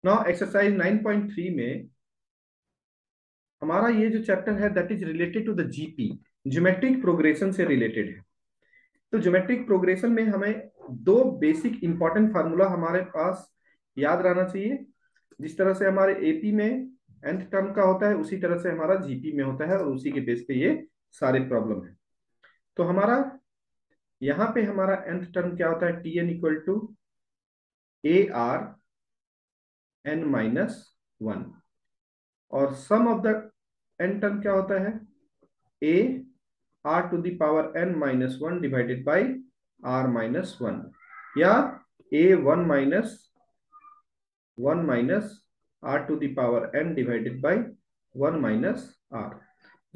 Now exercise 9.3 में हमारा ये जो चैप्टर है that is related to the GP, geometric progression से रिलेटेड है। तो ज्योमेट्रिक प्रोग्रेशन में हमें दो बेसिक इंपॉर्टेंट फार्मूला हमारे पास याद रहना चाहिए। जिस तरह से हमारे एपी में nth टर्म का होता है उसी तरह से हमारा जीपी में होता है, और उसी के बेस पे ये सारे प्रॉब्लम है। तो हमारा यहाँ पे हमारा nth टर्म क्या होता है, T N equal to A R N minus one, और sum of the N term क्या होता है, ए R to the power N minus one divided by R minus one, या A one minus are to the power N divided by one minus R.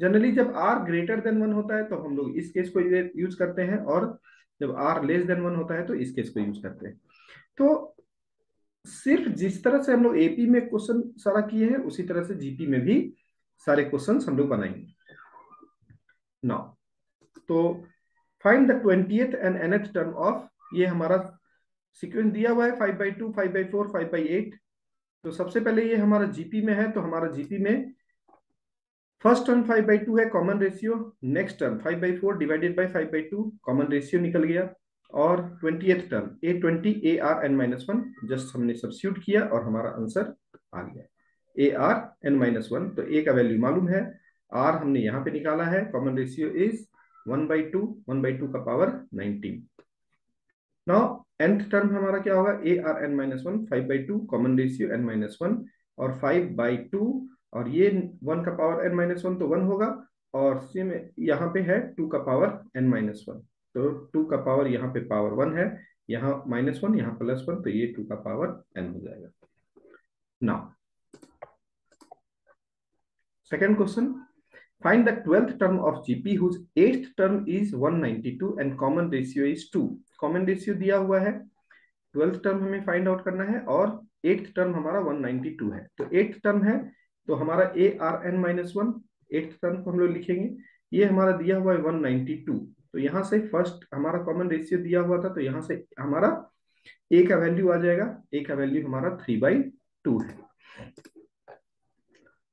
Generally जब R greater than one होता है तो हम लोग इस केस को use करते हैं, और जब आर लेस देन वन होता है तो इस केस को यूज करते हैं। तो सिर्फ जिस तरह से हम लोग एपी में क्वेश्चन सारा किए हैं उसी तरह से जीपी में भी सारे क्वेश्चन हम लोग बनाएंगे। नाउ तो find the 20th and nth term of, ये हमारा सीक्वेंस दिया हुआ है 5/2, 5/4, 5/8। तो सबसे पहले ये हमारा जीपी में है, तो हमारा जीपी में फर्स्ट टर्म 5/2 है, common ratio. Next term 5/4 divided by 5/2, common ratio निकल गया। और 20th term A20 AR n-1, just हमने सब्स्टिट्यूट किया और हमारा आंसर आ गया AR n-1। तो ए का वैल्यू मालूम है, आर हमने यहाँ पे निकाला है, कॉमन रेशियो इज 1/2, 1/2 का पावर 19। नाउ nth टर्म हमारा क्या होगा, AR n-1, 5/2, common ratio n-1, और 5/2, और ये 1 का पावर n-1 तो 1 होगा, और सेम यहाँ पे है 2 का पावर n-1, तो 2 का पावर यहाँ पे पावर 1 है, यहाँ -1 यहाँ +1, तो ये 2 का पावर n हो जाएगा। Now second question, find the 12th term of GP whose 8th term is 192 and common ratio is 2। Common ratio दिया हुआ है, 12th टर्म हमें फाइंड आउट करना है, और 8th टर्म हमारा 192 है। तो 8th टर्म है तो हमारा ARn-1, 8th टर्म को हम लोग लिखेंगे। ये हमारा दिया हुआ है 192, तो यहाँ से फर्स्ट हमारा कॉमन रेशियो दिया हुआ था, तो यहाँ से हमारा ए का वैल्यू आ जाएगा। ए का वैल्यू हमारा 3/2 है।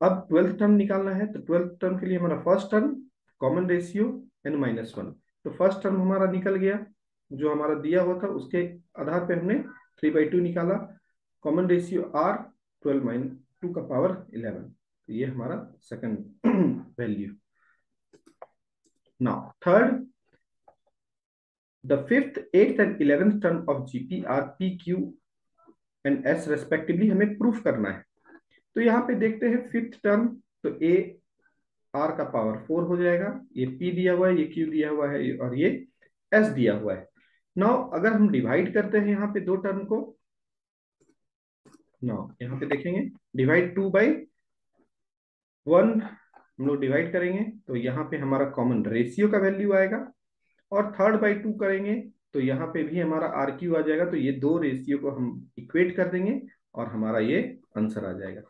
अब 12th टर्म निकालना है, तो 12th टर्म के लिए हमारा first term common ratio n-1, तो फर्स्ट टर्म हमारा निकल गया, जो हमारा दिया हुआ था उसके आधार पे हमने 3/2 निकाला। कॉमन रेशियो r 12 - 2 का पावर 11, तो ये हमारा second value. Now third, the fifth, eighth and 11th term of GP R P Q and S respectively, हमें प्रूफ करना है। तो यहाँ पे देखते हैं फिफ्थ टर्म, तो ए आर का पावर 4 हो जाएगा, ये पी दिया हुआ है, ये क्यू दिया हुआ है, और ये एस दिया हुआ है। नाउ अगर हम डिवाइड करते हैं यहाँ पे दो टर्म को, नाउ यहाँ पे देखेंगे डिवाइड 2/1 हम लोग डिवाइड करेंगे, तो यहाँ पे हमारा कॉमन रेशियो का वैल्यू आएगा, और 3/2 करेंगे तो यहाँ पे भी हमारा आर क्यू आ जाएगा। तो ये दो रेशियो को हम इक्वेट कर देंगे और हमारा ये आंसर आ जाएगा।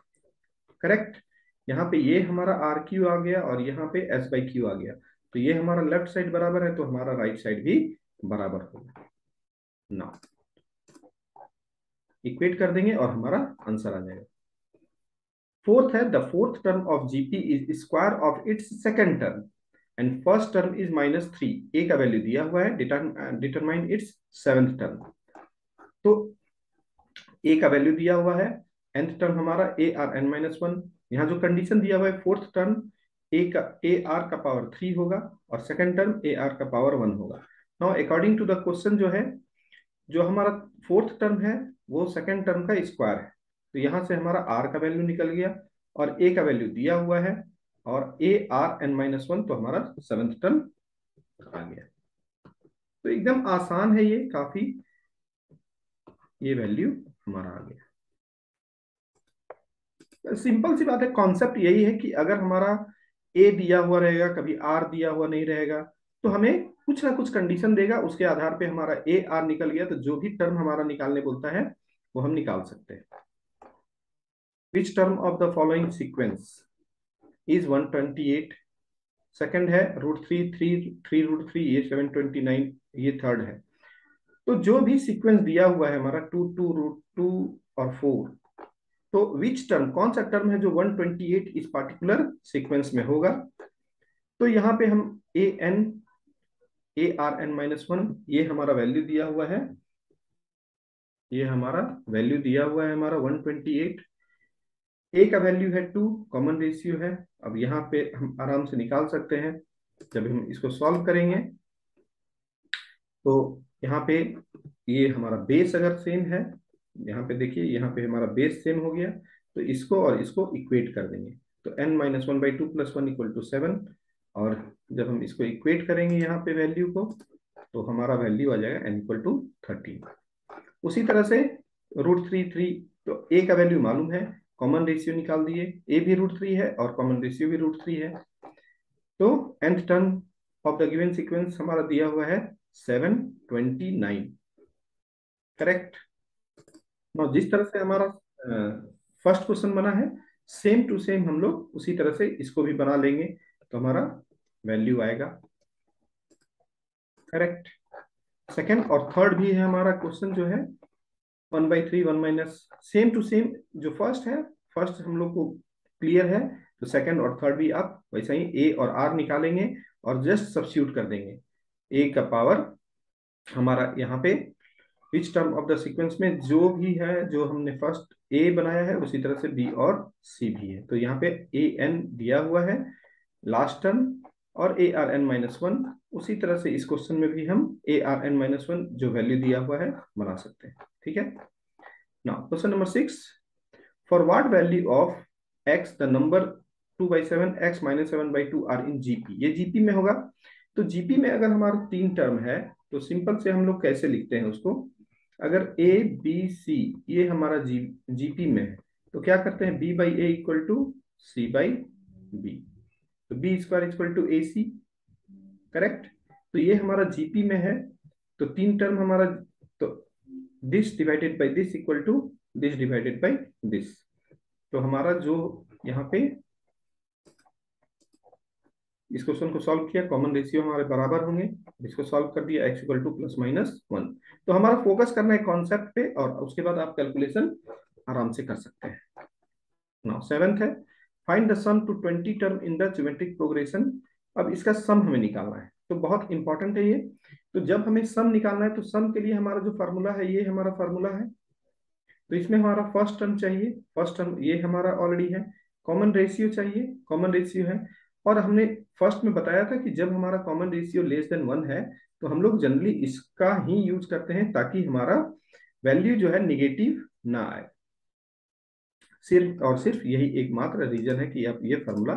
करेक्ट, यहाँ पे ये हमारा आर क्यू आ गया और यहाँ पे S/Q आ गया, तो ये हमारा लेफ्ट साइड बराबर है, तो हमारा राइट साइड भी बराबर होगा। ना इक्वेट कर देंगे और हमारा आंसर आ जाएगा। फोर्थ है, the fourth term of GP is square of its second term and first term is -3। ए का वैल्यू दिया हुआ है, डिटरमाइन इट्स सेवेंथ टर्म। तो ए का वैल्यू दिया हुआ है, nth टर्म हमारा ARn-1, यहाँ जो कंडीशन दिया हुआ है फोर्थ टर्म AR का पावर 3 होगा, और सेकंड टर्म AR का पावर 1 होगा। Now according to the question जो है, जो हमारा फोर्थ टर्म है वो सेकंड टर्म का स्क्वायर है, तो यहाँ से हमारा R का वैल्यू निकल गया, और A का वैल्यू दिया हुआ है, और ARn-1, तो हमारा सेवेंथ टर्म आ गया। तो एकदम आसान है ये काफी, ये वैल्यू हमारा आ गया। सिंपल सी बात है, कॉन्सेप्ट यही है कि अगर हमारा ए दिया हुआ रहेगा, कभी आर दिया हुआ नहीं रहेगा, तो हमें कुछ ना कुछ कंडीशन देगा, उसके आधार पे हमारा ए आर निकल गया, तो जो भी टर्म हमारा निकालने बोलता है वो हम निकाल सकते हैं। Which term of the following sequence is 128, second है √3, 3 √3, ये 729, ये थर्ड है। तो जो भी सीक्वेंस दिया हुआ है हमारा 2, 2 √2 और 4, तो विच टर्म, कौन सा टर्म है जो 128 इस पार्टिकुलर सीक्वेंस में होगा। तो यहाँ पे हम ARn-1 ये हमारा वैल्यू दिया हुआ है, ये हमारा वैल्यू दिया हुआ है हमारा 128। ए का वैल्यू है 2, कॉमन रेशियो है। अब यहाँ पे हम आराम से निकाल सकते हैं जब हम इसको सॉल्व करेंगे। तो यहाँ पे ये हमारा बेस अगर सेम है, यहाँ पे देखिए यहाँ पे हमारा बेस सेम हो गया, तो इसको और इसको इक्वेट कर देंगे। तो n-1/2 + 1 = 7। और जब हम इसको इक्वेट करेंगे यहाँ पे वैल्यू को, तो हमारा वैल्यू आ जाएगा n = 13। उसी तरह से √3, तो a का वैल्यू मालूम है, कॉमन रेशियो निकाल दिए, a भी √3 है और कॉमन रेशियो भी √3 है। तो nth term of the given sequence हमारा दिया हुआ है 729। करेक्ट। now जिस तरह से हमारा फर्स्ट क्वेश्चन बना है, सेम टू सेम हम लोग उसी तरह से इसको भी बना लेंगे, तो हमारा वैल्यू आएगा। करेक्ट। सेकंड और थर्ड भी है हमारा क्वेश्चन जो है 1/3 1 सेम टू सेम। जो फर्स्ट है, फर्स्ट हम लोग को क्लियर है, तो सेकंड और थर्ड भी आप वैसा ही ए और आर निकालेंगे और जस्ट सब्स्टिट्यूट कर देंगे। ए का पावर हमारा यहाँ पे which term of the sequence में जो भी है, जो हमने फर्स्ट ए बनाया है उसी तरह से बी और सी भी है। तो यहाँ पे ए एन दिया हुआ है लास्ट टर्म और ARn-1, उसी तरह से इस क्वेश्चन में भी हम ARn-1 जो वैल्यू दिया हुआ है बना सकते हैं। ठीक है। Now question number 6, for what value of x the number 2/7 x - 7/2 are in GP. ये जीपी में होगा। तो जीपी में अगर हमारा 3 टर्म है, तो सिंपल से हम लोग कैसे लिखते हैं उसको, अगर a b c ये हमारा जीपी में है, तो क्या करते हैं, b/a = c/b, तो b² = ac। करेक्ट। तो ये हमारा जीपी में है, तो 3 टर्म हमारा, तो this divided by this equal to this divided by this. तो हमारा जो यहाँ पे इस क्वेश्चन को सॉल्व किया, कॉमन रेशियो हमारे बराबर होंगे, इसको सॉल्व कर दिया, x = +-1। तो हमारा फोकस करना है कॉन्सेप्ट पे, और उसके बाद आप कैलकुलेशन आराम से कर सकते हैं। नाउ सेवेंथ है, find the sum to 20 term in the geometric progression. अब इसका सम हमें निकालना है, तो बहुत इंपॉर्टेंट है ये। तो जब हमें सम निकालना है, तो सम के लिए हमारा जो फार्मूला है, ये हमारा फार्मूला है। तो इसमें हमारा फर्स्ट टर्म चाहिए, फर्स्ट टर्म ये हमारा ऑलरेडी है। कॉमन रेशियो चाहिए, कॉमन रेशियो है। और हमने फर्स्ट में बताया था कि जब हमारा कॉमन रेशियो <1 है, तो हम लोग जनरली इसका ही यूज करते हैं, ताकि हमारा वैल्यू जो है निगेटिव ना आए। सिर्फ और सिर्फ यही एकमात्र रीजन है कि आप ये फॉर्मूला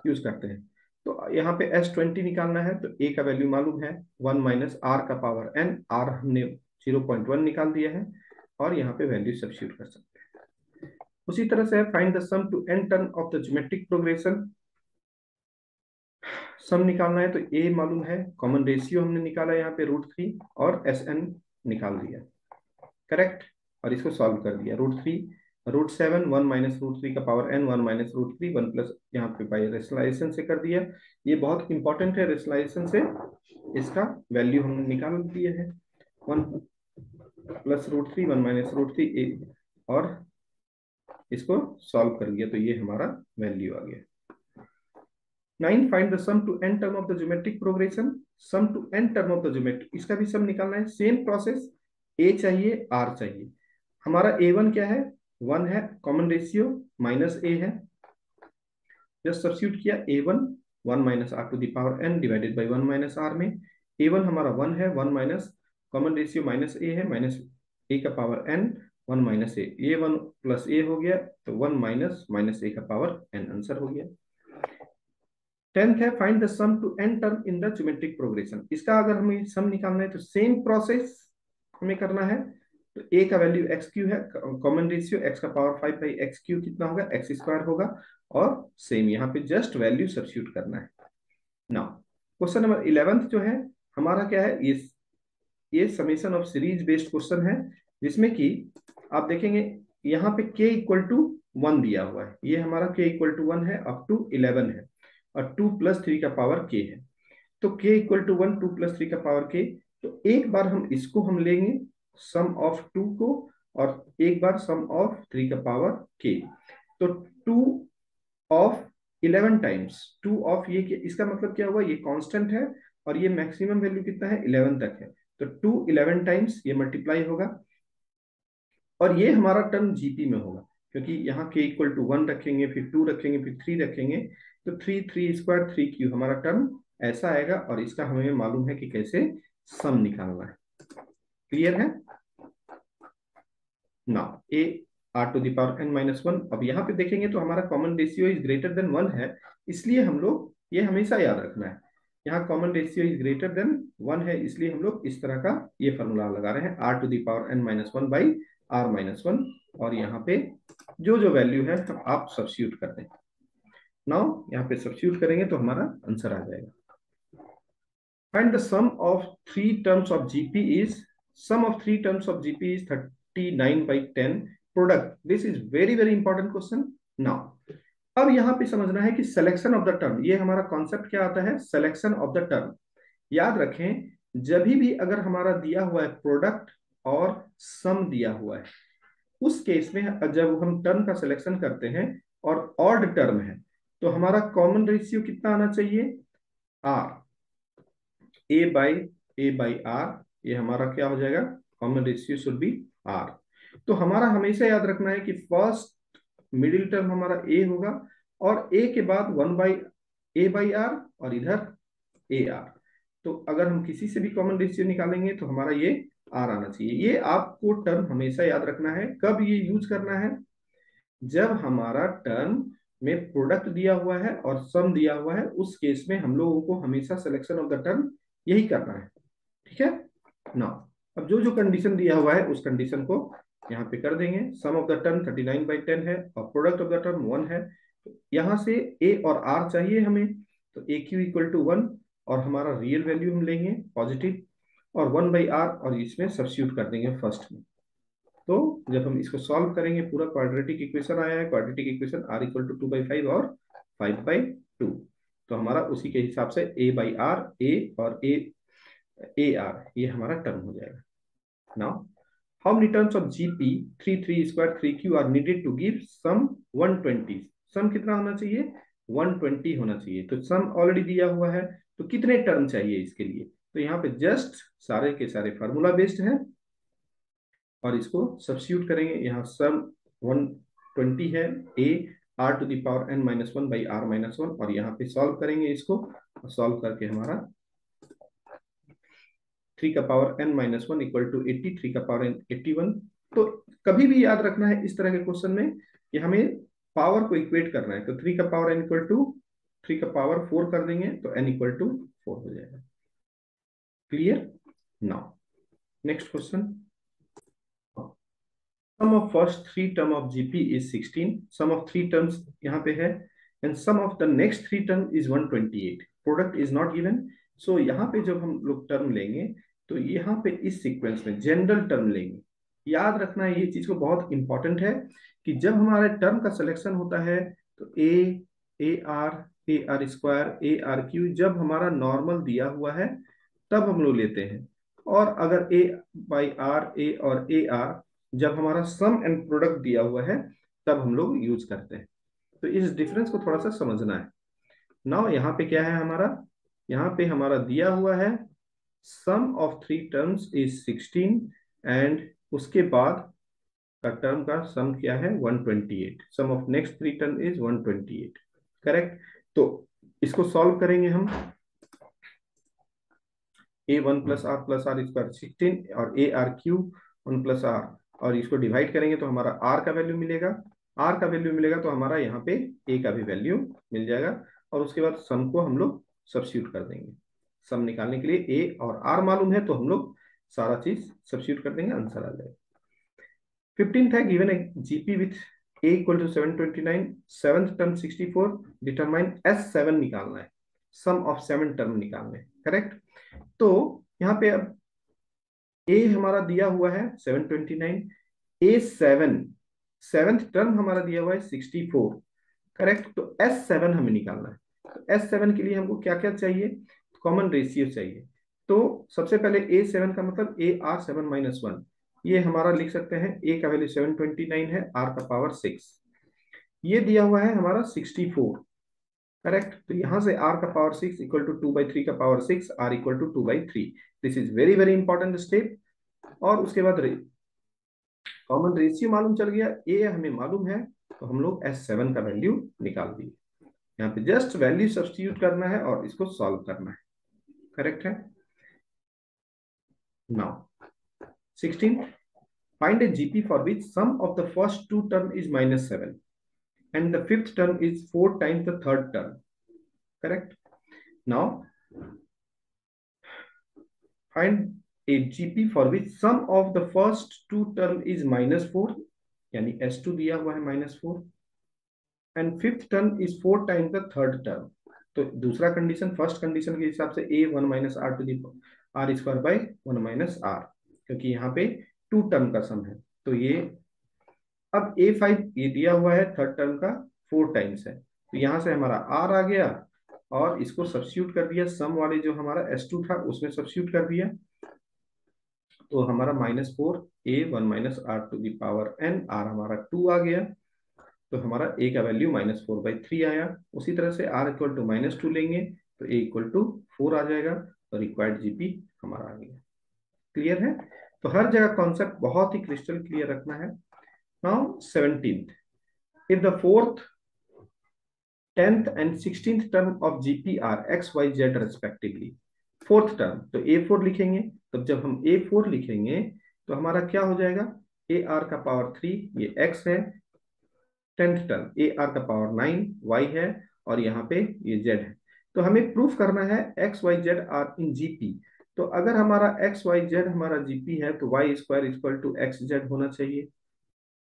यूज करते हैं। तो यहाँ पे S20 निकालना है, तो a का वैल्यू मालूम है 1 - r का पावर n, r हमने 0.1 निकाल दिया है, और यहाँ पे वैल्यू सब्स्टिट्यूट कर सकते हैं। उसी तरह से find the sum to n term of the geometric progression. Sum निकालना है, तो a मालूम है, कॉमन रेशियो हमने निकाला यहाँ पे √3 और Sn निकाल दिया। करेक्ट। और इसको सॉल्व कर दिया, √3 √7 1 - √3 का पावर n 1 - √3 1 प्लस यहाँ पे बाय रेशनलाइजेशन से कर दिया। ये बहुत इंपॉर्टेंट है, रेशनलाइजेशन से इसका वैल्यू हमने निकाल दिया है, 1 + √3 1 - √3 और इसको सॉल्व कर दिया, तो ये हमारा वैल्यू आ गया। 9, find the sum to n term of the geometric progression. Sum to n term of the geometric, इसका भी सम निकालना है। सेम प्रोसेस, a चाहिए, r चाहिए। हमारा a1 क्या है, 1 है, कॉमन रेशियो -a है, जस्ट सब्स्टिट्यूट किया, a1 1 - r⁴n divided by 1 - r में। a1 हमारा 1 है, 1 कॉमन रेशियो -a है, -a का पावर n 1 - a, ये 1 + a हो गया, तो 1 - -a का पावर n आंसर हो गया। 10th है, find the sum to n term in the geometric progression. इसका अगर हमें सम निकालना है, तो सेम प्रोसेस हमें करना है। तो a का वैल्यू x³ है, कॉमन रेशियो x का पावर 5/x³ कितना होगा, x² होगा, और सेम यहाँ पे जस्ट वैल्यू सब्स्टिट्यूट करना है। नाउ क्वेश्चन नंबर 11th जो है हमारा क्या है, ये summation of series based question है, जिसमें कि आप देखेंगे यहाँ पे k = 1 दिया हुआ है। ये हमारा k = 1 है, अप टू 11 है, और 2 + 3 का पावर k है। तो k = 1 2 + 3 का पावर k। तो एक बार हम इसको हम लेंगे सम ऑफ 2 को, और एक बार सम ऑफ 3 का पावर k। तो 2 ऑफ 11 टाइम्स 2 ऑफ ये इसका मतलब क्या हुआ, ये कांस्टेंट है और ये मैक्सिमम वैल्यू कितना है 11 तक है। तो 2 11 टाइम्स ये मल्टीप्लाई होगा और ये हमारा टर्म जीपी में होगा, क्योंकि यहाँ के इक्वल टू 1 रखेंगे, फिर 2 रखेंगे, फिर 3 रखेंगे। तो 3 3 स्क्वायर 3 क्यू हमारा टर्म ऐसा आएगा और इसका हमें मालूम है कि कैसे सम निकालना है। क्लियर है ना। A R to the power N minus one. अब यहाँ पे देखेंगे तो हमारा common ratio is greater than 1 है, इसलिए हम लोग ये हमेशा याद रखना है। यहाँ common ratio is greater than 1 है, इसलिए हम लोग इस तरह का ये फॉर्मूला लगा रहे हैं, R to the power N minus one by R minus one. और यहाँ पे जो जो वैल्यू है आप सब्स्टिट्यूट कर दें। नाउ यहाँ पे सब्स्टिट्यूट करेंगे तो हमारा आंसर आ जाएगा। Find the sum of three terms of GP is, sum of three terms of GP is 39/10 product. This is very very important question. Now अब यहाँ पे समझना है कि सिलेक्शन ऑफ द टर्म, ये हमारा कॉन्सेप्ट क्या आता है, सिलेक्शन ऑफ द टर्म। याद रखें, जब भी अगर हमारा दिया हुआ है प्रोडक्ट और सम दिया हुआ है, उस केस में जब हम टर्म का सिलेक्शन करते हैं और ऑड टर्म है, तो हमारा कॉमन रेशियो कितना आना चाहिए, आर। ए बाई आर, ये हमारा क्या हो जाएगा, common ratio should be R. तो हमारा हमेशा याद रखना है कि फर्स्ट मिडिल टर्म हमारा ए होगा और ए के बाद 1/a/r और इधर ए आर। तो अगर हम किसी से भी कॉमन रेशियो निकालेंगे तो हमारा ये आर आना चाहिए। ये आपको टर्म हमेशा याद रखना है। कब ये यूज करना है, जब हमारा टर्म में प्रोडक्ट दिया हुआ है और सम दिया हुआ है, उस केस में हम लोगों को हमेशा सिलेक्शन ऑफ द टर्म यही करना है। ठीक है ना। अब जो जो कंडीशन दिया हुआ है उस कंडीशन को यहाँ पे कर देंगे। सम ऑफ द टर्म 39/10 है और प्रोडक्ट ऑफ द टर्म 1 है। तो यहाँ से ए और आर चाहिए हमें, तो ए क्यू इक्वल टू 1 और हमारा रियल वैल्यू हम लेंगे पॉजिटिव और 1/r और इसमें सब्स्टिट्यूट कर देंगे फर्स्ट में। तो जब हम इसको सॉल्व करेंगे, पूरा क्वाड्रेटिक इक्वेशन आया है, quadratic equation r equal to 2/5 और 5/2। तो हमारा उसी के हिसाब से a/r a और ए आर ये हमारा टर्म हो जाएगा। Now how many terms of GP 3 3 square 3q are needed to give sum 120। Sum कितना होना चाहिए, 120 होना चाहिए। तो सम ऑलरेडी दिया हुआ है, तो कितने टर्म चाहिए इसके लिए, तो यहाँ पे जस्ट सारे के सारे फार्मूला बेस्ड है और इसको सब्स्टिट्यूट करेंगे। यहाँ सम 120 है, ए R to the power N minus one by R minus one, और यहाँ पे सॉल्व करेंगे इसको, सॉल्व करके हमारा 3 का power n minus one equal to 80, 3 का पावर n 81। तो कभी भी याद रखना है इस तरह के क्वेश्चन में कि हमें पावर को इक्वेट करना है। तो 3 का पावर n इक्वल टू 3 का पावर 4 कर देंगे तो n इक्वल टू 4 हो जाएगा। Clear. Now next question, sum of first three term of GP is 16। Sum of three terms यहाँ पे है and sum of the next three term is 128। Product is not given. So यहाँ पे जब हम लोग टर्म लेंगे तो यहाँ पे इस सीक्वेंस में जनरल टर्म लेंगे। याद रखना है ये चीज को, बहुत इंपॉर्टेंट है कि जब हमारे टर्म का सिलेक्शन होता है तो A R square a r Q जब हमारा नॉर्मल दिया हुआ है तब हम लोग लेते हैं, और अगर a/r a और ए आर जब हमारा सम एंड प्रोडक्ट दिया हुआ है तब हम लोग यूज करते हैं। तो इस डिफरेंस को थोड़ा सा समझना है। नाउ यहाँ पे क्या है हमारा, यहाँ पे हमारा दिया हुआ है sum of three terms is 16 and उसके बाद का टर्म का सम क्या है 128। Sum of next three term is 128। Correct. तो इसको सॉल्व करेंगे हम, a1 प्लस आर स्क्वायर 16 और a r q 1 plus r, और इसको डिवाइड करेंगे तो हमारा r का वैल्यू मिलेगा। r का वैल्यू मिलेगा तो हमारा यहाँ पे a का भी वैल्यू मिल जाएगा, और उसके बाद सम को हम लोग सब्स्टिट्यूट कर देंगे। सम निकालने के लिए a और r मालूम है तो हम लोग सारा चीज सब्स्टिट्यूट कर देंगे, आंसर आ जाएगा। 15th है, given a GP with a equal to 729, seventh term 64, determine S7 निकालना है, सम ऑफ 7 टर्म निकालना है। करेक्ट। तो यहाँ पे अब a हमारा दिया हुआ है 729, a7 सेवेंथ टर्म हमारा दिया हुआ है 64। करेक्ट। तो S7 हमें निकालना है। तो S7 के लिए हमको क्या क्या चाहिए, कॉमन रेशियो चाहिए। तो सबसे पहले A7 का मतलब AR7 माइनस वन, ये हमारा लिख सकते हैं, ए का वैल्यू 729 है, आर का पावर 6, ये दिया हुआ है हमारा 64। करेक्ट, तो यहां से r का पावर 6 इक्वल टू 2/3 का power 6, r equal to 2/3। This is very very important step. और उसके बाद कॉमन रेशियो मालूम चल गया, ए हमें मालूम है, तो हम लोग S7 का वैल्यू निकाल दिए। यहाँ पे जस्ट वैल्यू सब्स्टिट्यूट करना है और इसको सॉल्व करना है। करेक्ट है। Now 16, find a GP for which sum of the first two term is -7 and the fifth term is 4 times the third term. Correct. Now find a GP for which sum of the first two term is -4, यानी S2 दिया हुआ है -4, and fifth term is 4 times the third term. तो दूसरा condition first condition के हिसाब से a 1 minus are to the r square by 1 minus are, क्योंकि यहाँ पे टू टर्म का सम है। तो ये अब A5 ये दिया हुआ है थर्ड टर्म का 4 टाइम्स है, तो यहाँ से हमारा R आ गया और इसको सब्स्टिट्यूट कर दिया, सम वाले जो हमारा S2 था उसमें सब्स्टिट्यूट कर दिया, तो हमारा -4 A1 - R to the power n, R हमारा 2 आ गया, तो हमारा A का वैल्यू -4/3 आया। उसी तरह से R इक्वल टू -2 लेंगे तो A इक्वल टू 4 आ जाएगा, तो रिक्वायर्ड जीपी हमारा आ गया। क्लियर है। तो हर जगह कॉन्सेप्ट बहुत ही क्रिस्टल क्लियर रखना है। Now 17th, if the fourth 10th and 16th term of GP are x y z respectively, fourth term तो A4 लिखेंगे। तो जब हम A4 लिखेंगे तो हमारा क्या हो जाएगा, ए आर का पावर 3 ये x है, 10th टर्म ए आर का पावर 9 y है, और यहाँ पे ये z है। तो हमें प्रूफ करना है x y z are in GP. तो अगर हमारा x y z हमारा जीपी है तो y square equal to x z होना चाहिए।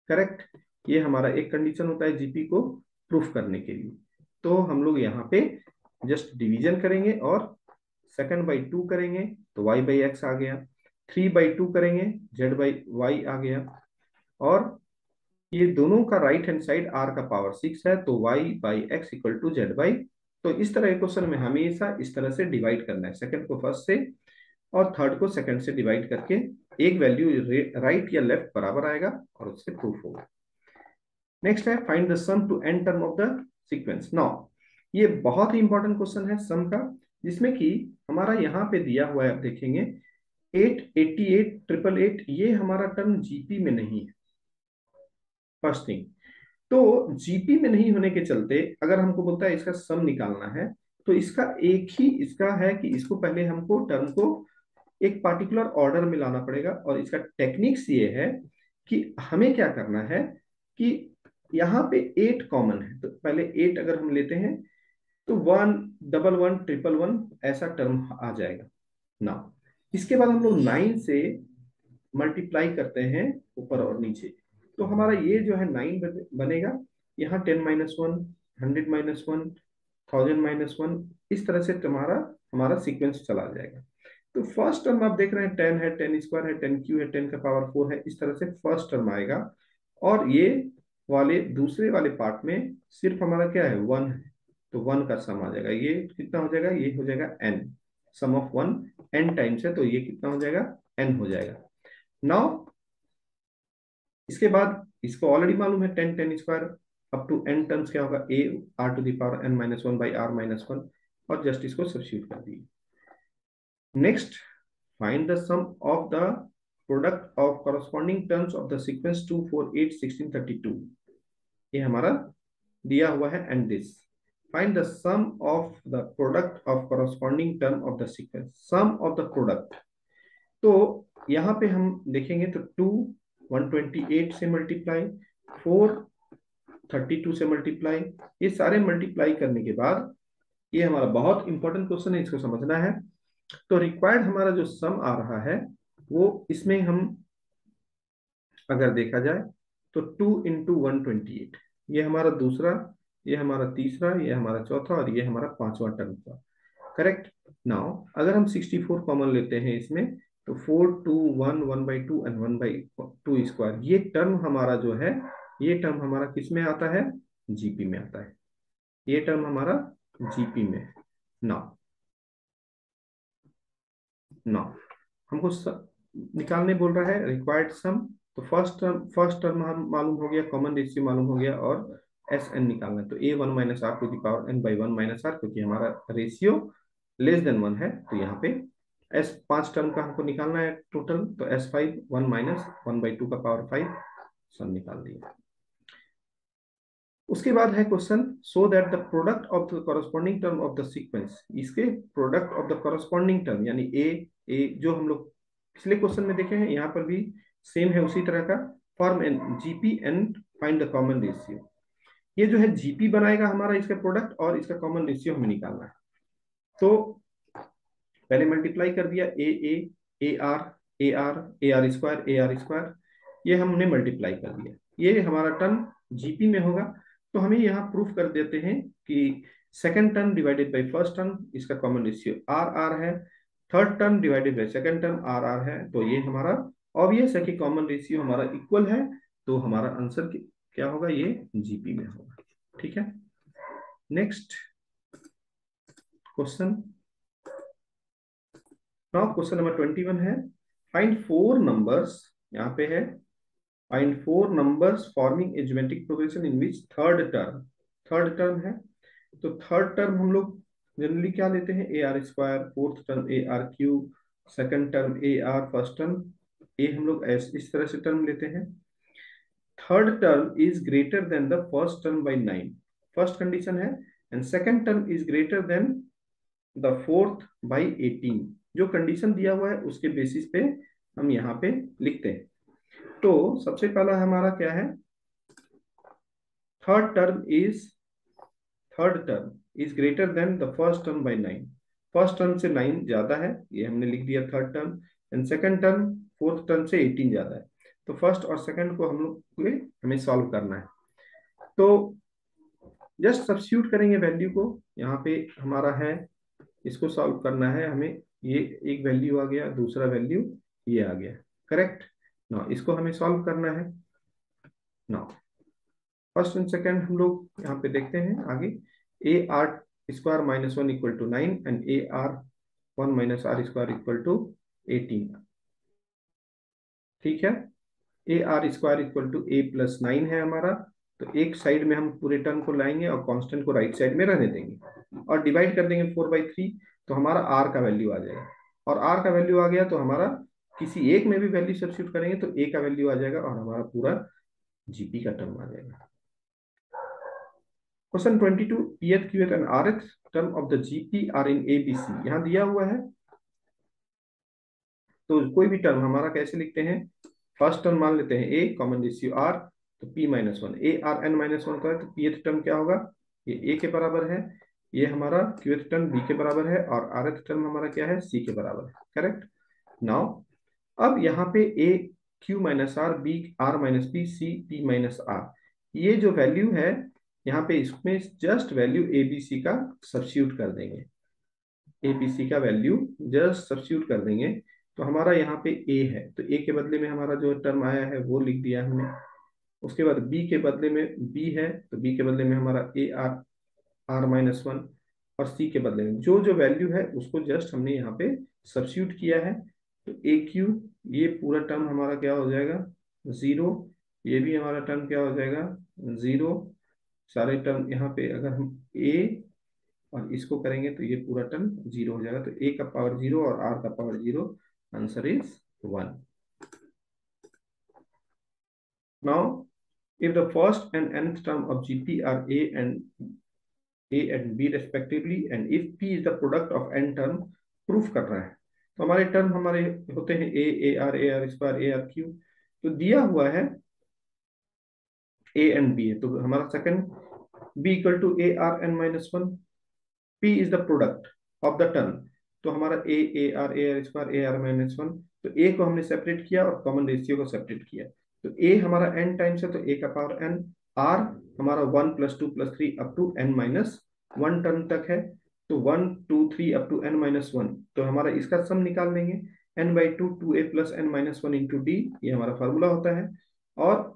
करेक्ट, ये हमारा एक कंडीशन होता है जीपी को प्रूफ करने के लिए। तो हम लोग यहाँ पे जस्ट डिवीजन करेंगे और सेकंड बाई 2 करेंगे तो y बाई एक्स आ गया, 3/2 करेंगे z बाई वाई आ गया, और ये दोनों का राइट हैंड साइड r का पावर 6 है, तो y by x equal to z by. तो इस तरह के क्वेश्चन में हमेशा इस तरह से डिवाइड करना है, सेकंड को फर्स्ट से और थर्ड को सेकंड से डिवाइड करके एक वैल्यू राइट या लेफ्ट बराबर आएगा और उससे प्रूफ होगा। नेक्स्ट है find the sum to N term of the sequence. Now ये बहुत ही इंपॉर्टेंट क्वेश्चन है सम का, जिसमें कि हमारा यहाँ पे दिया हुआ है, आप देखेंगे 888 888, ये हमारा टर्म जीपी में नहीं है। फर्स्ट थिंग, तो जीपी में नहीं होने के चलते अगर हमको बोलता है इसका सम निकालना है, तो इसका एक ही इसका है कि इसको पहले हमको टर्म को एक पार्टिकुलर ऑर्डर में लाना पड़ेगा, और इसका टेक्निक्स ये है कि हमें क्या करना है कि यहाँ पे 8 कॉमन है, तो पहले 8 अगर हम लेते हैं तो 1 डबल 1 ट्रिपल 1 ऐसा टर्म आ जाएगा ना। इसके बाद हम लोग 9 से मल्टीप्लाई करते हैं ऊपर और नीचे, तो हमारा ये जो है 9 बनेगा, यहाँ 10-1 100-1 1000-1, इस तरह से तुम्हारा हमारा सीक्वेंस चला जाएगा। तो फर्स्ट टर्म आप देख रहे हैं 10 है, 10 स्क्वायर है, 10 क्यू है, 10 का पावर 4 है, इस तरह से फर्स्ट टर्म आएगा। और ये वाले दूसरे वाले पार्ट में सिर्फ हमारा क्या है 1 है, तो 1 का सम आ जाएगा, ये कितना हो जाएगा, ये हो जाएगा n, sum of 1 n times है, तो ये कितना हो जाएगा n हो जाएगा। नाउ इसके बाद इसको ऑलरेडी मालूम है 10 square up to n terms क्या होगा, a r to the power n-1 by r-1, और जस्ट इसको सब्स्टिट्यूट कर दिए। Next find the sum of the product of corresponding terms of the sequence 2 4 8 16 32, ये हमारा दिया हुआ है, and this find the sum of the product of corresponding term of the sequence, sum of the product. तो यहाँ पे हम देखेंगे तो 2 128 से मल्टीप्लाई, 4 32 से मल्टीप्लाई, ये सारे मल्टीप्लाई करने के बाद ये हमारा बहुत इंपॉर्टेंट क्वेश्चन है, इसको समझना है। तो रिक्वायर्ड हमारा जो सम आ रहा है वो इसमें हम अगर देखा जाए तो 2 इंटू 128, ये हमारा दूसरा, ये हमारा तीसरा, ये हमारा चौथा, और ये हमारा पांचवा टर्म था। करेक्ट। नाउ अगर हम 64 कॉमन लेते हैं इसमें, तो 4 2 1 1/2 एंड 1/2 स्क्वायर, ये टर्म हमारा जो है, ये टर्म हमारा किस में आता है, जीपी में आता है, ये टर्म हमारा जीपी में है। नाउ नाउ हमको निकालने बोल रहा है, रिक्वायर्ड सम। तो फर्स्ट टर्म हम मालूम हो गया, कॉमन रेशियो मालूम हो गया, और एस एन निकालना है। तो A one minus are to the power N by one minus are, क्योंकि हमारा रेशियो लेस देन वन है, तो यहाँ पे एस 5 टर्म का हमको निकालना है टोटल। तो S five one minus one by two का पावर फाइव, सब निकाल दिया। उसके बाद है question, so that the product of the corresponding term of the sequence, इसके product of the corresponding term यानी ए जो हम लोग पिछले क्वेश्चन में देखे हैं, यहाँ पर भी सेम है उसी तरह का। Form an GP and find the common ratio. ये जो है जीपी बनाएगा हमारा इसका प्रोडक्ट, और इसका कॉमन रेशियो हमें निकालना है। तो पहले मल्टीप्लाई कर दिया, A R A R A R square a are square, ये हमने मल्टीप्लाई कर दिया। ये हमारा टर्म जीपी में होगा। तो हमें यहाँ प्रूफ कर देते हैं कि second term divided by first term, इसका कॉमन रेशियो आर आर है। Third term divided by second term r r है। तो ये हमारा ऑब्वियस है कि कॉमन रेशियो हमारा इक्वल है। तो हमारा आंसर क्या होगा, ये जीपी में होगा। ठीक है, next question. Now question number 21 है, फाइंड फोर नंबर्स, यहाँ पे है find four numbers forming a geometric progression in which third term है। तो थर्ड टर्म हम लोग जनरली क्या लेते हैं, A are square, fourth term A R cube, second term A R, first term A, हम लोग इस तरह से टर्म लेते हैं। Third term is greater than the first term by 9, first condition है। And second term is greater than the fourth by 18, जो condition दिया हुआ है उसके बेसिस पे हम यहाँ पे लिखते हैं। तो सबसे पहला हमारा क्या है, third term is greater than the first term by 9, first term से 9 ज्यादा है, ये हमने लिख दिया third term. And second term fourth term से 18 ज्यादा है। तो फर्स्ट और सेकंड को हम लोग हमें सॉल्व करना है। तो जस्ट सब्स्टिट्यूट करेंगे वैल्यू को, यहाँ पे हमारा है, इसको सॉल्व करना है हमें। ये एक वैल्यू आ गया, दूसरा वैल्यू ये आ गया, करेक्ट ना। इसको हमें सॉल्व करना है ना। फर्स्ट एंड सेकंड हम लोग यहाँ पे देखते हैं आगे। A are square minus one equal to 9 and a r one minus r square equal to 18। ठीक है, A R square equal to a plus 9 है हमारा। तो एक साइड में हम पूरे टर्म को लाएंगे और कांस्टेंट को राइट साइड में रहने देंगे, और डिवाइड कर देंगे 4/3। तो हमारा आर का वैल्यू आ जाएगा, और आर का वैल्यू आ गया तो हमारा किसी एक में भी वैल्यू सब्स्टिट्यूट करेंगे तो ए का वैल्यू आ जाएगा, और हमारा पूरा जीपी का टर्म आ जाएगा। Question 22, pth qth and rth term of the GP are in a b c, यहाँ दिया हुआ है। तो कोई भी टर्म हमारा कैसे लिखते हैं, फर्स्ट टर्म मान लेते हैं ए, कॉमन रेशियो आर, तो p minus one, A R N minus one का है। तो पीएथ टर्म क्या होगा, ये ए के बराबर है, ये हमारा क्यूएथ टर्म बी के बराबर है, और आरथ टर्म हमारा क्या है, सी के बराबर है, करेक्ट। नाउ अब यहाँ पे A Q minus R, B R minus P, C P minus R, ये जो वैल्यू है यहाँ पे, इसमें just value A B C का सब्स्टिट्यूट कर देंगे। एबीसी का वैल्यू जस्ट सब्स्टिट्यूट कर देंगे। तो हमारा यहाँ पे ए है, तो ए के बदले में हमारा जो टर्म आया है वो लिख दिया हमने। उसके बाद बी के बदले में बी है, तो बी के बदले में हमारा ए आर आर माइनस वन, और सी के बदले में जो जो वैल्यू है उसको जस्ट हमने यहाँ पे सब्स्टिट्यूट किया है। तो ए क्यू, ये पूरा टर्म हमारा क्या हो जाएगा, जीरो। ये भी हमारा टर्म क्या हो जाएगा, जीरो। सारे टर्म यहाँ पे अगर हम ए और इसको करेंगे तो ये पूरा टर्म जीरो हो जाएगा। तो ए का पावर जीरो और आर का power zero, answer is 1। Now if the first and nth term of GP are A and B respectively, and if P is the product of n term, proof कर रहा है। तो हमारे term हमारे होते हैं A are square a r Q. तो दिया हुआ है ए एंड बी है, तो हमारा second b equal to A R N minus one, P is the product of the term. तो हमारा A R square a r minus one, तो ए को हमने सेपरेट किया और कॉमन रेशियो को सेपरेट किया। तो ए हमारा n टाइम्स है, तो ए का पावर n, आर हमारा 1 + 2 + 3 up to n minus one term तक है। तो 1 2 3 up to n minus one, तो हमारा इसका सम निकाल देंगे, n/2 2a + n - 1 × d, ये हमारा फार्मूला होता है। और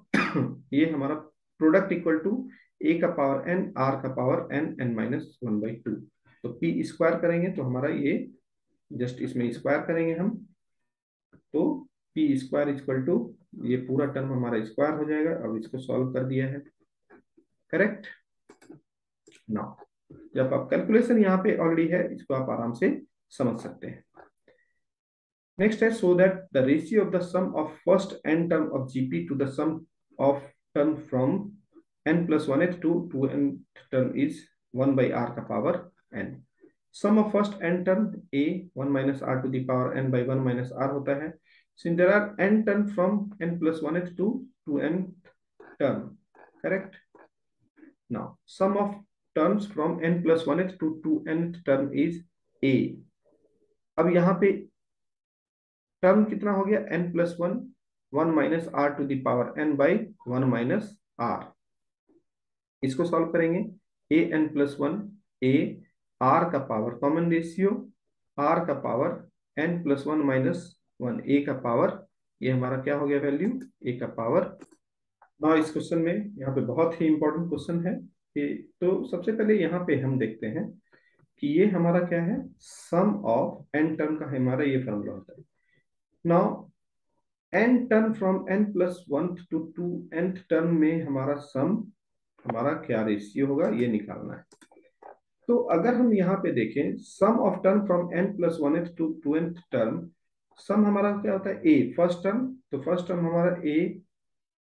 ये हमारा प्रोडक्ट इक्वल टू ए का पावर n, आर का पावर n - 1/2। तो पी स्क्वायर करेंगे तो हमारा ये जस्ट इसमें स्क्वायर करेंगे हम, तो पी स्क्वायर इक्वल टू, ये पूरा टर्म हमारा स्क्वायर हो जाएगा। अब इसको सॉल्व कर दिया है, करेक्ट। नाउ जब आप कैलकुलेशन यहाँ पे ऑलरेडी है, इसको आप आराम से समझ सकते हैं। नेक्स्ट है, so that the ratio of the sum of first n term of GP to the sum of term from n plus 1th to 2n term is 1 by r का power n। Sum of first n term a 1 minus r to the power n by 1 minus r होता है। since there are n term from n plus 1th to 2n term, correct। now sum of terms from n plus 1th to 2n term is a। अब यहाँ पे term कितना हो गया, n plus 1 1 minus r to the power n by 1 minus r। इसको solve करेंगे, A N plus one, A R का power common ratio, R का power N plus one minus one, A का पावर, ये हमारा क्या हो गया वैल्यू, ए का पावर। ना इस क्वेश्चन में यहाँ पे बहुत ही इंपॉर्टेंट क्वेश्चन है कि, तो सबसे पहले यहाँ पे हम देखते हैं कि ये हमारा क्या है, सम ऑफ एन टर्म का हमारा ये फॉर्मूला होता है। Now n term from n plus one to to N term में हमारा सम, हमारा क्या रेशियो होगा, ये निकालना है। तो अगर हम यहाँ पे देखें, sum of term from n plus one to to N term, सम हमारा क्या होता है, a फर्स्ट टर्म, तो फर्स्ट टर्म हमारा a,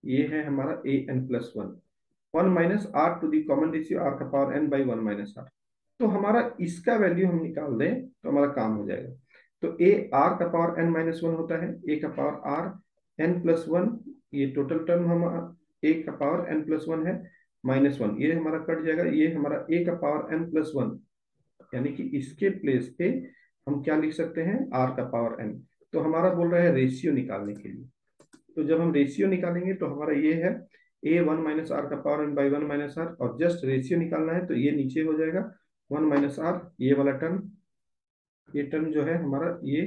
ये है हमारा a n plus one, one minus are to the common ratio R का power n by one minus are. तो हमारा इसका वैल्यू हम निकाल दें तो हमारा काम हो जाएगा। तो a r का पावर n माइनस वन होता है, a का power r n plus one, ये टोटल टर्म हमारा a का पावर n प्लस वन है, माइनस वन, ये हमारा कट जाएगा, ये हमारा a का पावर n प्लस वन, यानी कि इसके प्लेस पे हम क्या लिख सकते हैं, r का पावर n। तो हमारा बोल रहा है रेशियो निकालने के लिए। तो जब हम रेशियो निकालेंगे तो हमारा ये है a वन माइनस आर का power n by one minus r, और जस्ट रेशियो निकालना है तो ये नीचे हो जाएगा वन माइनस आर, ये वाला टर्म, ये टर्म जो है हमारा ये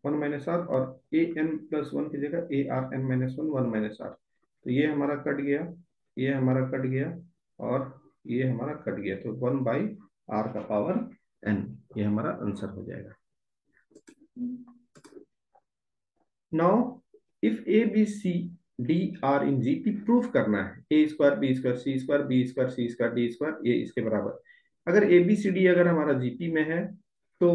वन माइनस आर, और ए एन प्लस वन की जगह a are N minus one, one minus are. तो ये हमारा कट गया, ये हमारा कट गया, और ये हमारा कट गया, तो वन बाई आर का पावर एन, ये हमारा आंसर हो जाएगा। Now if a B c d are in GP, proof करना है a square B square C square B square C square D square ये इसके बराबर। अगर ए बी सी डी अगर हमारा जीपी में है तो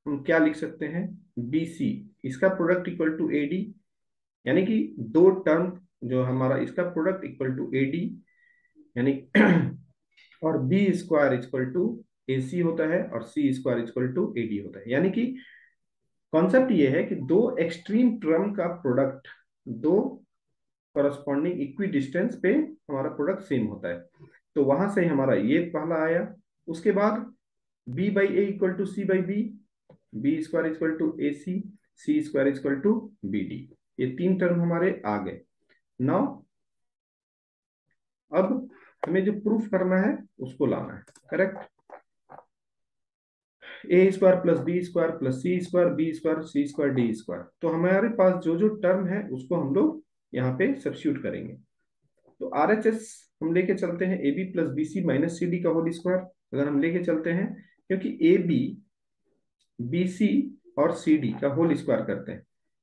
हम क्या लिख सकते हैं, बी सी, इसका product equal to A D, यानी कि दो टर्म जो हमारा इसका product equal to A D, यानी और B square equal to A C होता है, और C square equal to A D होता है। यानी कि कॉन्सेप्ट ये है कि दो एक्सट्रीम टर्म का प्रोडक्ट, दो करस्पॉन्डिंग इक्वी डिस्टेंस पे हमारा प्रोडक्ट सेम होता है। तो वहां से हमारा ये पहला आया, उसके बाद b by a equal to c by b, b square equal to A c square equal to b d, ये तीन टर्म हमारे आ गए। नाउ अब हमें जो प्रूफ करना है उसको लाना है, correct. A square plus B square plus C square B square C square D square, तो हमारे पास जो जो टर्म है उसको हम लोग यहाँ पे सब्स्टिट्यूट करेंगे। तो आर एच एस हम लेके चलते हैं a B plus b c minus c D का होल स्क्वायर, अगर हम लेके चलते हैं, क्योंकि ए बी बी सी और सी डी का होल स्क्वायर करते हैं,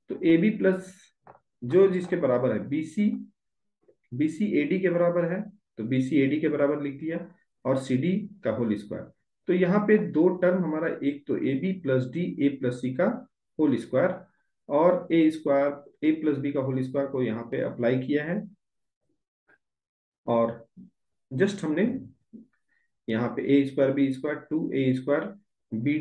तो ए बी प्लस जो जिसके बराबर है बी सी ए डी के बराबर है, तो बी सी ए डी के बराबर लिख दिया, और सी डी का होल स्क्वायर। तो यहाँ पे दो टर्म हमारा, एक तो A B plus D A plus C का होल स्क्वायर, और A square A plus B का होल स्क्वायर को यहाँ पे अप्लाई किया है, और जस्ट हमने यहाँ पे A square B square two A square B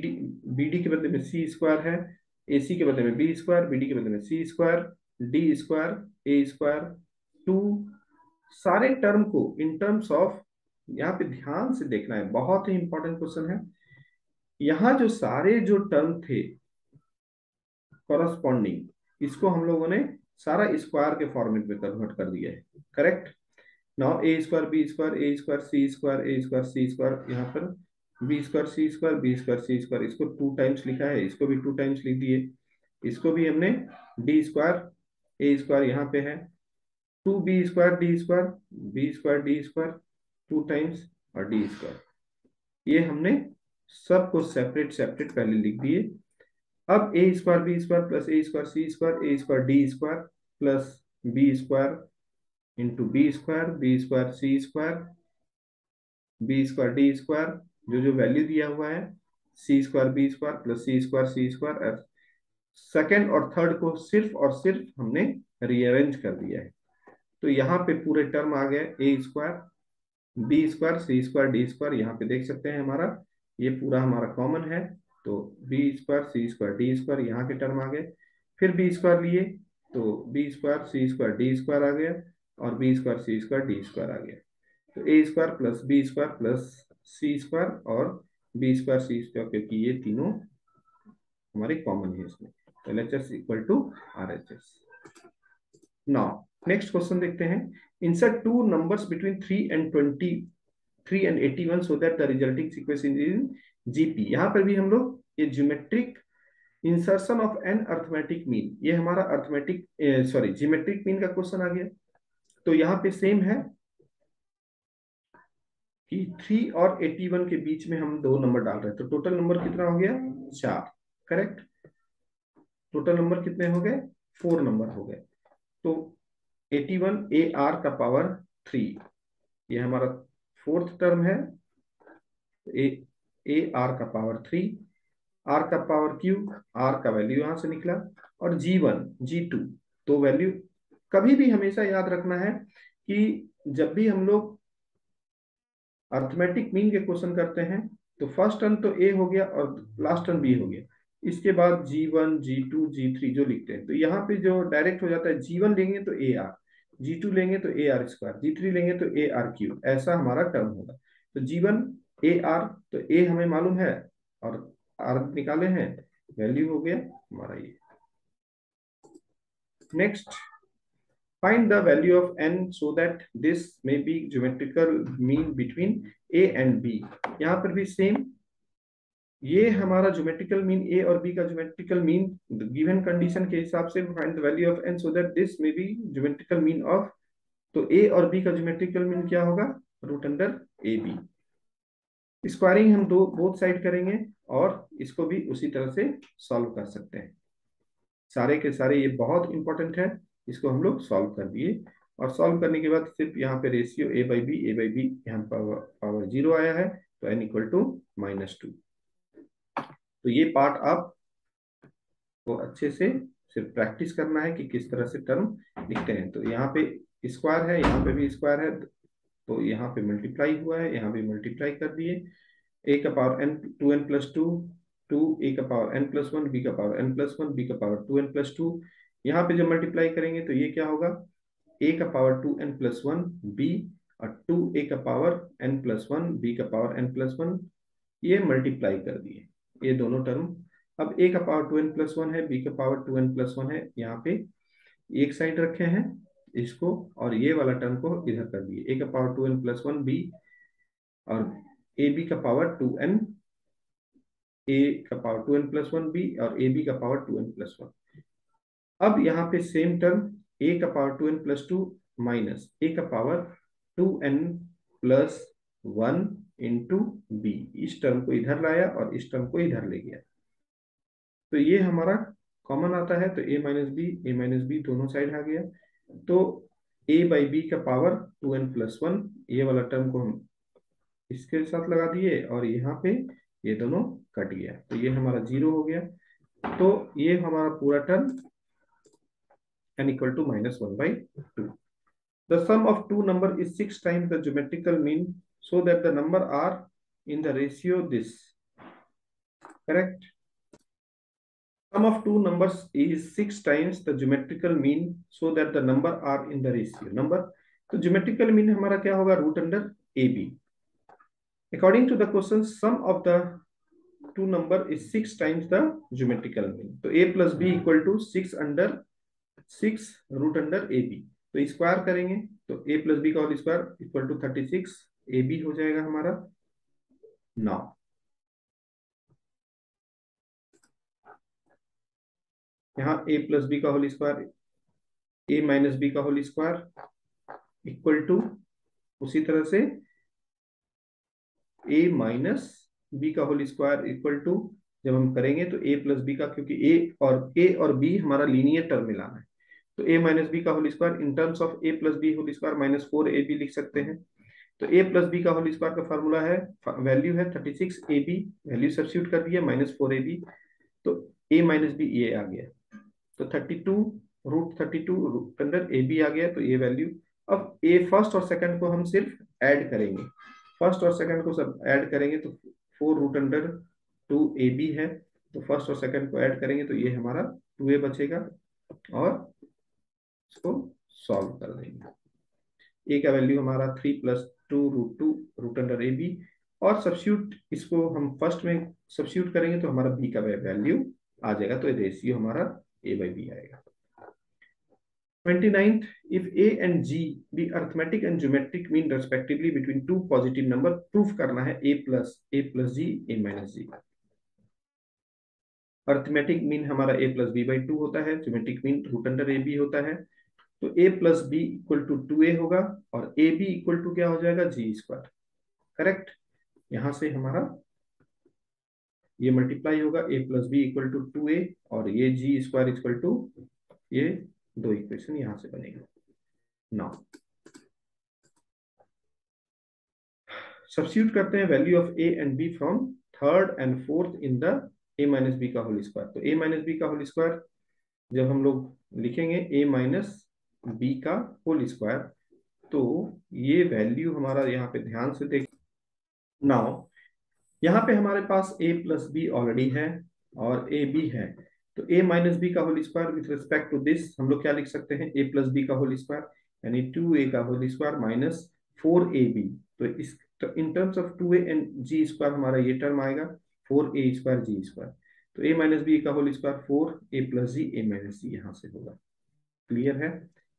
D के बदले में सी स्क्वायर है, ए सी के बदले में बी स्क्वायर, बी डी के बदले में C square, D square A square two, सारे टर्म को इन टर्म्स ऑफ, यहाँ पे ध्यान से देखना है, बहुत ही इंपॉर्टेंट क्वेश्चन है। यहाँ जो सारे जो टर्म थे कॉरस्पॉन्डिंग, इसको हम लोगों ने सारा स्क्वायर के फॉर्मेट में कन्वर्ट कर दिया है, correct. Now A square B square A square C square A square C square, यहाँ पर बी स्क्वायर सी स्क्वायर बी स्क्वायर सी स्क्वायर, इसको टू टाइम्स लिखा है, इसको भी टू टाइम्स लिख दिए, इसको भी हमने डी स्क्वायर ए स्क्वायर यहाँ पे है, two B square D square B square D square two times, और डी स्क्वायर, ये हमने सबको सेपरेट सेपरेट पहले लिख दिए। अब A square B square plus A square C square A square D square plus B square into B square C square B square D square, जो जो वैल्यू दिया हुआ है, C square B square plus C square. Second और third को सिर्फ और सिर्फ हमने रीअरेंज कर दिया है। तो यहाँ पे पूरे टर्म आ गए, ए स्क्वायर बी स्क्वायर सी स्क्वायर डी स्क्वायर, यहाँ पे देख सकते हैं हमारा ये पूरा हमारा कॉमन है। तो बी स्क्वायर सी स्क्वायर डी स्क्वायर यहाँ के टर्म आ गए। फिर बी स्क्वायर लिए तो बी स्क्वायर सी स्क्वायर डी स्क्वायर आ गया, और बी स्क्वायर सी स्क्वायर डी स्क्वायर आ गया। तो A square plus B square plus C square और बी स्क्वायर सी स्क्वायर, क्योंकि ये तीनों हमारे कॉमन है इसमें। तो LHS equal to RHS। Now next question देखते हैं। Insert two numbers between 3 and 81 so that the resulting sequence is in GP। यहाँ पर भी हम लोग ये geometric insertion of n arithmetic mean, ये हमारा अर्थमेटिक सॉरी ज्योमेट्रिक मीन का क्वेश्चन आ गया। तो यहाँ पे सेम है कि 3 और 81 के बीच में हम दो नंबर डाल रहे हैं। तो टोटल नंबर कितना हो गया? 4। करेक्ट। टोटल नंबर कितने हो गए? 4 नंबर हो गए। तो 81 AR का पावर 3, ये हमारा फोर्थ टर्म है। ए आर का पावर 3, आर का पावर क्यूब, आर का वैल्यू यहां से निकला, और G1 G2 तो वैल्यू। कभी भी हमेशा याद रखना है कि जब भी हम लोग अर्थमेटिक मीन के क्वेश्चन करते हैं तो फर्स्ट टर्म तो ए हो गया और लास्ट टर्म बी हो गया, इसके बाद G1 G2 G3 जो लिखते हैं। तो यहाँ पे जो डायरेक्ट हो जाता है, G1 लेंगे तो ए आर, G2 लेंगे तो ए आर स्क्वायर, G3 लेंगे तो ए आर क्यूब, ऐसा हमारा टर्म होगा। तो G1 ए आर, तो ए हमें मालूम है और आर निकाले हैं, वैल्यू हो गया हमारा ये। Next, find the value of n so that this may be geometrical mean between a and b। यहाँ पर भी सेम, ये हमारा ज्योमेट्रिकल मीन ए और बी का ज्योमेट्रिकल मीन गिवन कंडीशन के हिसाब से find the value of n so that this may be geometrical mean of. तो ए और बी का ज्योमेट्रिकल मीन क्या होगा? Root under a b. Squaring हम दो बोथ साइड करेंगे और इसको भी उसी तरह से सॉल्व कर सकते हैं। सारे के सारे ये बहुत इंपॉर्टेंट है, इसको हम लोग सॉल्व कर दिए। और सॉल्व करने के बाद सिर्फ यहाँ पे रेशियो ए बाई बी यहाँ पावर 0 आया है, तो n इक्वल टू -2। तो ये पार्ट आप को अच्छे से सिर्फ प्रैक्टिस करना है कि किस तरह से टर्म लिखते हैं। तो यहाँ पे स्क्वायर है, यहाँ पे भी स्क्वायर है, तो यहाँ पे मल्टीप्लाई हुआ है, यहाँ भी मल्टीप्लाई कर दिए। ए का पावर n 2n+2, 2 ए का पावर n+1, बी का पावर n+1, बी का पावर 2n+2। यहाँ पे जब मल्टीप्लाई करेंगे तो ये क्या होगा? ए का पावर 2n+1 बी, और 2 ए का पावर n+1 बी का पावर n+1, ये मल्टीप्लाई कर दिए ये दोनों टर्म। अब ए का पावर 2n+1 है, बी का पावर 2n+1 है, यहाँ पे एक साइड रखे हैं इसको, और ये वाला टर्म को इधर कर दिए। ए का पावर 2n+1 बी, और ए बी का पावर 2n, ए का पावर 2n+1 बी, और ए बी का पावर 2n+1। अब यहाँ पे सेम टर्म, ए का पावर 2n+2 माइनस ए का पावर 2n+1 इंटू बी, इस टर्म को इधर लाया और इस टर्म को इधर ले गया। तो ये हमारा कॉमन आता है, तो ए माइनस बी दोनों साइड आ गया। तो ए बाई बी का पावर 2n+1, ये वाला टर्म को हम इसके साथ लगा दिए, और यहाँ पे ये दोनों कट गया, तो ये हमारा 0 हो गया। तो ये हमारा पूरा term n equal to -1/2। The sum of two number is 6 times the geometrical mean so that the number are in the ratio this। Correct। Sum of two numbers is 6 times the geometrical mean so that the number are in the ratio number। तो geometrical mean हमारा क्या होगा? Root under a b. According to the question, sum of the two number is 6 times the geometrical mean। तो a plus b equal to 6 root under a B. तो square करेंगे तो a plus B का whole square equal to 36 a b हो जाएगा हमारा। नाउ यहाँ a प्लस बी का whole square, a minus b का होल स्क्वायर इक्वल टू, उसी तरह से a माइनस बी का होल स्क्वायर इक्वल टू जब हम करेंगे तो a प्लस बी का, क्योंकि a और b हमारा लीनियर टर्म में लाना है, तो a माइनस बी का whole square in terms of a plus b whole square minus 4ab लिख सकते हैं। तो a प्लस बी का होल स्क्वायर का फॉर्मूला है, वैल्यू है 36ab, वैल्यू सब्स्टिट्यूट कर दिया -4ab, तो a माइनस बी ये आ गया, तो 32√32 रूट अंडर ए बी आ गया, तो ये वैल्यू। अब ए फर्स्ट और सेकंड को हम सिर्फ ऐड करेंगे, फर्स्ट और सेकंड को सब ऐड करेंगे तो 4√2ab है, तो फर्स्ट और सेकंड को ऐड करेंगे तो ये हमारा 2a बचेगा, और इसको सॉल्व कर देंगे। ए का वैल्यू हमारा 3+2√2 रूट अंडर ए बी, और सब्स्टिट्यूट इसको हम फर्स्ट में सब्स्टिट्यूट करेंगे तो हमारा बी का वैल्यू आ जाएगा, तो रेशियो हमारा a/b आएगा। 29th, if a and g be arithmetic and geometric mean respectively between two positive number, proof करना है a plus g a minus g। Arithmetic mean हमारा a plus b/2 होता है, geometric mean root under a b होता है, तो a plus b equal to 2a होगा, और ए बी इक्वल टू क्या हो जाएगा, जी स्क्वायर। करेक्ट, यहां से हमारा ये मल्टीप्लाई होगा, a plus b equal to 2a, और ये जी स्क्वायर इक्वल टू, ये दो इक्वेशन यहां से बनेगा। नाउ सब्स्टिट्यूट करते हैं value of a and b from third and fourth in the a minus b का होल स्क्वायर। तो a माइनस बी का होल स्क्वायर जब हम लोग लिखेंगे a माइनस बी का होल स्क्वायर, तो ये वैल्यू हमारा यहाँ पे ध्यान से देख। नाउ यहाँ पे हमारे पास a प्लस बी ऑलरेडी है और ए बी है, तो a माइनस बी का whole square with respect to this हम लोग क्या लिख सकते हैं, a प्लस बी का होल स्क्वायर, यानी 2a का होल स्क्वायर माइनस 4ab। तो इस in terms of 2a and g square हमारा ये टर्म आएगा 4a स्क्वायर जी स्क्वायर, तो a माइनस बी का whole square 4a plus ji a minus जी यहाँ से होगा। क्लियर है,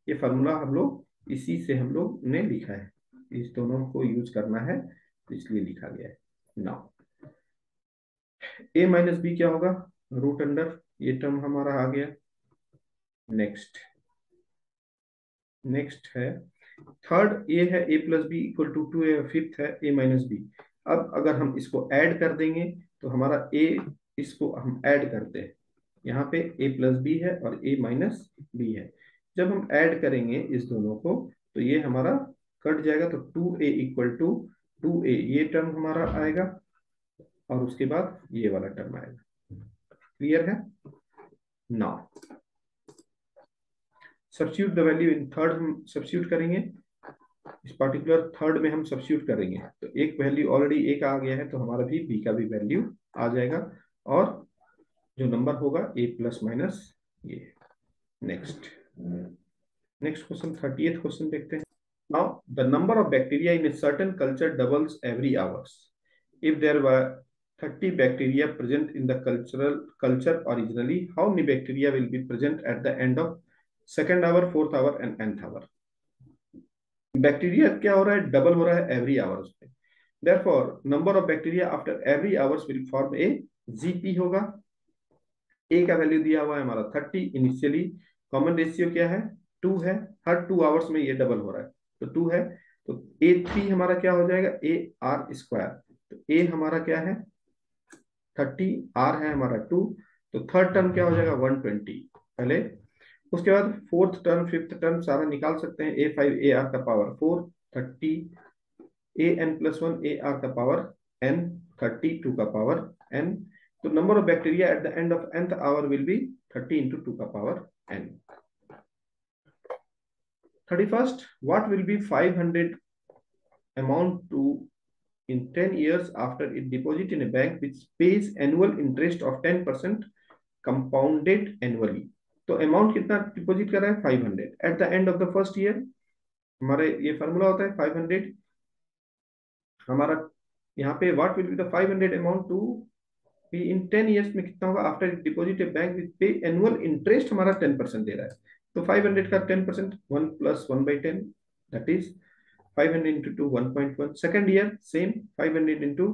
ये फार्मूला हम लोग इसी से हम लोग ने लिखा है, इस दोनों को यूज करना है इसलिए लिखा गया है। नाउ a माइनस बी क्या होगा, रूट अंडर, ये टर्म हमारा आ गया। नेक्स्ट नेक्स्ट है थर्ड, ए है a plus b equal to 2a, fifth है a माइनस बी। अब अगर हम इसको ऐड कर देंगे तो हमारा a, इसको हम ऐड करते हैं, यहाँ पे a प्लस बी है और a माइनस बी है, जब हम ऐड करेंगे इस दोनों को तो ये हमारा कट जाएगा, तो 2a इक्वल टू 2a ये टर्म हमारा आएगा, और उसके बाद ये वाला टर्म आएगा। क्लियर है। Now substitute the value in third, हम सब्स्टिट्यूट करेंगे, इस पर्टिकुलर थर्ड में हम सब्स्टिट्यूट करेंगे, तो एक वैल्यू ऑलरेडी एक आ गया है, तो हमारा भी बी का भी वैल्यू आ जाएगा, और जो नंबर होगा a प्लस माइनस ये। Next next question 30th question देखते हैं। Now the number of bacteria in a certain culture doubles every hours. If there were 30 bacteria present in the culture originally, how many bacteria will be present at the end of second hour, fourth hour and nth hour? Bacteria क्या हो रहा है, double हो रहा है every hours पे, therefore number of bacteria after every hours will form A GP होगा। ए का वैल्यू दिया हुआ है हमारा 30 इनिशियली, कॉमन रेशियो क्या है 2 है, हर 2 आवर्स में ये डबल हो रहा है, तो 2 है, तो A3 हमारा क्या हो जाएगा ए आर स्क्वायर, तो ए हमारा क्या है 30, आर है हमारा 2, तो थर्ड टर्म क्या हो जाएगा 120 पहले, उसके बाद फोर्थ टर्म फिफ्थ टर्म सारा निकाल सकते हैं, A5 ए आर का पावर 4 30 an+1 ए आर का पावर n 32 का पावर n, तो number of bacteria at the end of nth hour will be 30 into 2 का power n। 31st, what will be 500 amount to in 10 years after it deposit in a bank which pays annual interest of 10% compounded annually? तो amount कितना deposit कर रहा है 500 at the end of the first year, हमारे ये formula होता है 500 हमारा, यहाँ पे what will be the 500 amount to be in 10 years में कितना होगा after deposit a bank with pay annual interest हमारा 10% दे रहा है, तो 500 का 10% 1 + 1/10 that is 500 into 2 1.1, second year same 500 into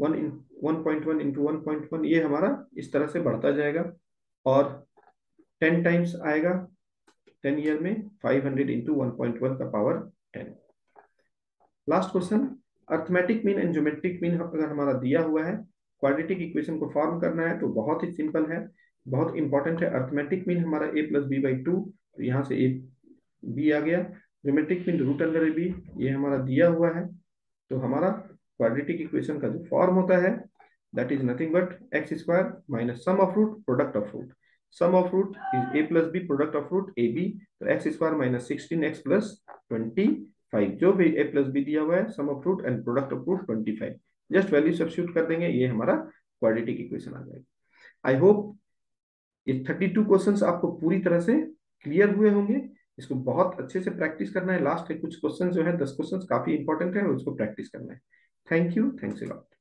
1.1 into 1.1, ये हमारा इस तरह से बढ़ता जाएगा और 10 टाइम्स आएगा 10 ईयर में, 500 into 1.1 का power 10। Last question, arithmetic mean and geometric mean अगर हमारा दिया हुआ है क्वाड्रेटिक इक्वेशन को फॉर्म करना है तो बहुत ही सिंपल है, बहुत इंपॉर्टेंट है। अर्थमेटिक मीन हमारा a plus b by two, तो यहाँ से ए बी आ गया। Geometric mean root under a b, ये हमारा दिया हुआ है। तो हमारा क्वाड्रेटिक इक्वेशन का जो फॉर्म होता है that is nothing but X square minus sum of root product of root. Sum of root is A plus B, product of root A B, तो X square minus 16x plus 25, जो भी A plus B दिया हुआ है, sum of root and product of root 25, just value substitute कर देंगे, ये हमारा क्वाड्रेटिक इक्वेशन आ जाएगा। आई होप ये 32 क्वेश्चंस आपको पूरी तरह से क्लियर हुए होंगे। इसको बहुत अच्छे से प्रैक्टिस करना है। लास्ट के कुछ क्वेश्चन जो है 10 क्वेश्चन काफी इंपॉर्टेंट है, उसको प्रैक्टिस करना है। Thank you, thanks a lot.